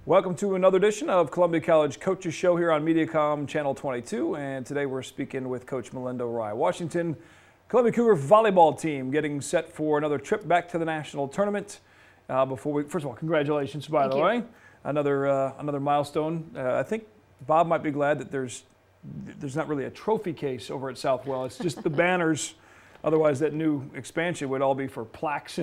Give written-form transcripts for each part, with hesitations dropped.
Welcome to another edition of Columbia College Coaches Show here on Mediacom Channel 22, and today we're speaking with Coach Melinda Rye-Washington. Columbia Cougar volleyball team getting set for another trip back to the national tournament. First of all, congratulations, by the way. Another milestone. I think Bob might be glad that there's not really a trophy case over at Southwell. It's just the banners. Otherwise, that new expansion would all be for plaques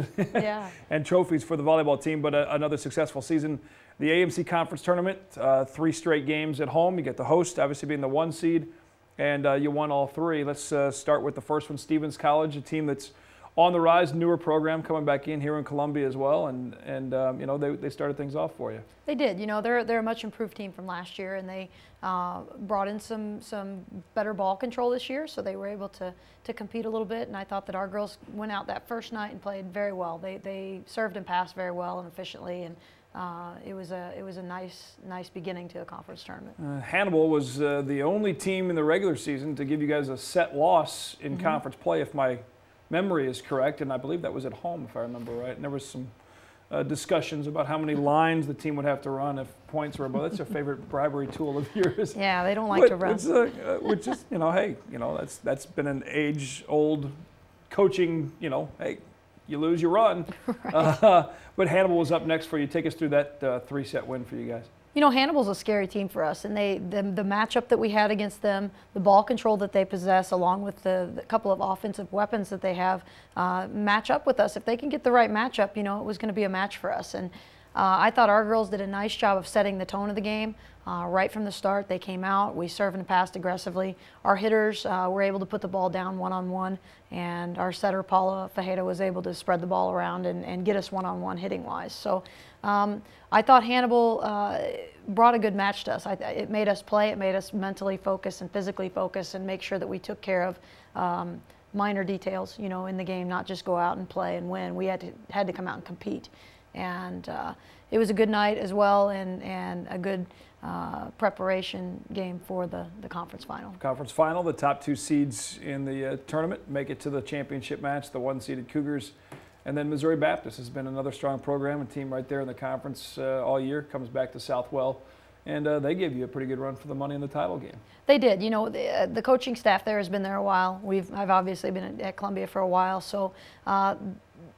and trophies for the volleyball team. But another successful season. The AMC Conference Tournament, 3 straight games at home. You get the host, obviously being the 1 seed, and you won all 3. Let's start with the first one, Stevens College, a team that's on the rise, newer program coming back in here in Columbia as well, and you know, they started things off for you. They did. You know, they're a much improved team from last year, and they brought in some better ball control this year, so they were able to compete a little bit. And I thought that our girls went out that first night and played very well. They served and passed very well and efficiently, and it was a nice beginning to a conference tournament. Hannibal was the only team in the regular season to give you guys a set loss in conference play, if my memory is correct, and I believe that was at home, if I remember right. And there was some discussions about how many lines the team would have to run if points were above. That's your favorite bribery tool of yours. Yeah, they don't like to run. Which is, you know, hey, you know, that's been an age-old coaching, you know, hey, you lose, you run. Right. But Hannibal was up next for you. Take us through that 3-set win for you guys. You know, Hannibal's a scary team for us, and the matchup that we had against them, the ball control that they possess, along with the couple of offensive weapons that they have, match up with us. If they can get the right matchup, you know, it was going to be a match for us. And I thought our girls did a nice job of setting the tone of the game. Right from the start, they came out, we served and passed aggressively. Our hitters were able to put the ball down one-on-one, and our setter, Paula Fajeda, was able to spread the ball around and get us one-on-one hitting-wise. So I thought Hannibal brought a good match to us. It made us play, it made us mentally focus and physically focus and make sure that we took care of minor details, you know, in the game, not just go out and play and win. We had to come out and compete. And it was a good night as well, and a good preparation game for the conference final. Conference final, the top 2 seeds in the tournament make it to the championship match, the 1-seeded Cougars. And then Missouri Baptist has been another strong program, a team right there in the conference all year, comes back to Southwell. And they gave you a pretty good run for the money in the title game. They did. You know, the coaching staff there has been there a while. I've obviously been at Columbia for a while, so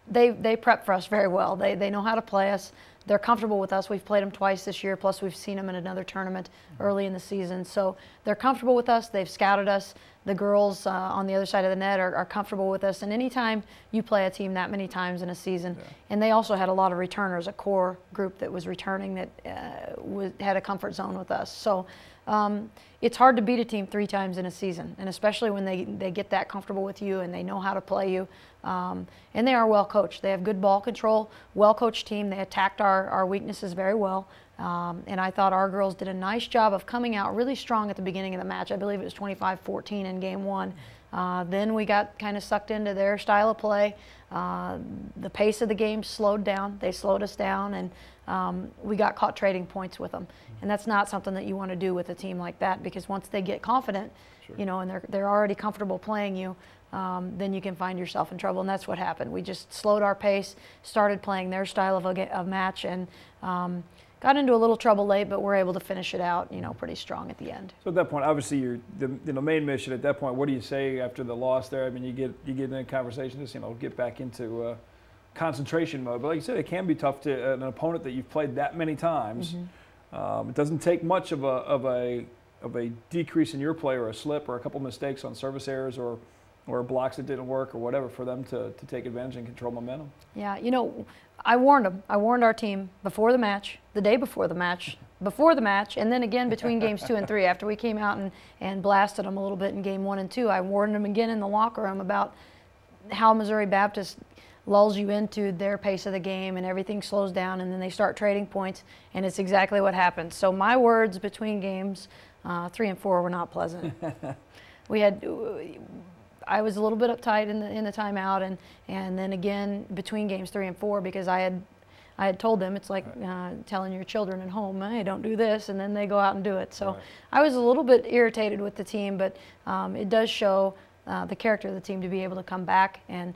they prep for us very well. They know how to play us. They're comfortable with us. We've played them twice this year, plus we've seen them in another tournament early in the season. So they're comfortable with us. They've scouted us. The girls on the other side of the net are comfortable with us. And anytime you play a team that many times in a season, and they also had a lot of returners, a core group that was returning that had a comfort zone with us. So it's hard to beat a team 3 times in a season, and especially when they get that comfortable with you and they know how to play you. And they are well coached. They have good ball control, well coached team. They attacked our weaknesses very well. And I thought our girls did a nice job of coming out really strong at the beginning of the match. I believe it was 25-14 in game 1. Then we got kind of sucked into their style of play. The pace of the game slowed down. They slowed us down, and we got caught trading points with them. And that's not something that you want to do with a team like that, because once they get confident, you know, and they're already comfortable playing you, then you can find yourself in trouble. And that's what happened. We just slowed our pace, started playing their style of a match, and got into a little trouble late, but we're able to finish it out, you know, pretty strong at the end. So at that point, obviously, the main mission at that point, what do you say after the loss there? I mean, you get in a conversation, just, you know, get back into concentration mode. But like you said, it can be tough to an opponent that you've played that many times. It doesn't take much of a decrease in your play or a slip or a couple mistakes on service errors or blocks that didn't work or whatever for them to take advantage and control momentum. Yeah, you know, I warned them. I warned our team before the match, the day before the match, and then again between games 2 and 3 after we came out and blasted them a little bit in game 1 and 2. I warned them again in the locker room about how Missouri Baptist lulls you into their pace of the game and everything slows down, and then they start trading points, and it's exactly what happened. So my words between games 3 and 4 were not pleasant. I was a little bit uptight in the timeout, and then again between games 3 and 4, because I had told them it's like telling your children at home, hey, don't do this, and then they go out and do it. So I was a little bit irritated with the team, but it does show the character of the team to be able to come back and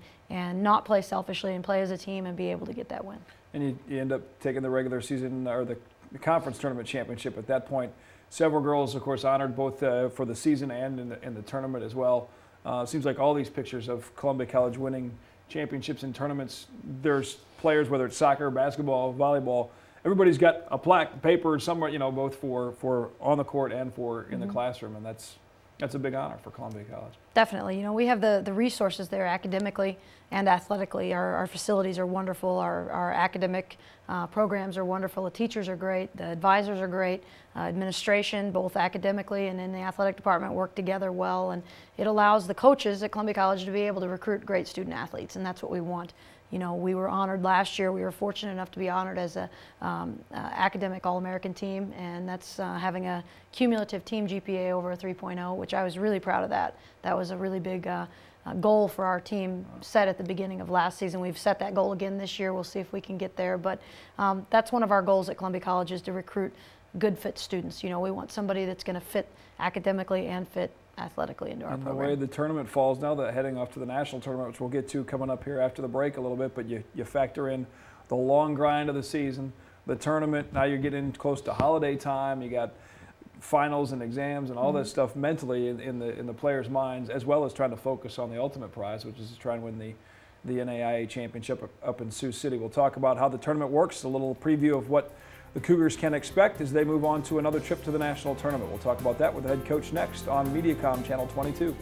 not play selfishly and play as a team and be able to get that win. and you end up taking the regular season or the conference tournament championship at that point. Several girls, of course, honored both for the season and in the tournament as well. Seems like all these pictures of Columbia College winning championships and tournaments, there's players, whether it's soccer, basketball, volleyball, everybody's got a plaque, paper somewhere, you know, both for on the court and for in the classroom, and that's a big honor for Columbia College. Definitely. You know, we have the resources there academically and athletically. Our facilities are wonderful. Our academic programs are wonderful. The teachers are great. The advisors are great. Administration, both academically and in the athletic department, work together well. And it allows the coaches at Columbia College to be able to recruit great student athletes, and that's what we want. You know, we were honored last year. We were fortunate enough to be honored as a academic All-American team, and that's having a cumulative team GPA over a 3.0, which I was really proud of that. That was a really big goal for our team set at the beginning of last season. We've set that goal again this year. We'll see if we can get there, but that's one of our goals at Columbia College, is to recruit good fit students. You know, we want somebody that's going to fit academically and fit athletically into our program. The way the tournament falls now, that heading off to the national tournament, which we'll get to coming up here after the break a little bit, but you factor in the long grind of the season, the tournament, now you're getting close to holiday time, you got finals and exams and all that stuff mentally in the players' minds, as well as trying to focus on the ultimate prize, which is to try and win the NAIA championship up in Sioux City. We'll talk about how the tournament works, a little preview of what the Cougars can expect as they move on to another trip to the national tournament. We'll talk about that with the head coach next on Mediacom Channel 22.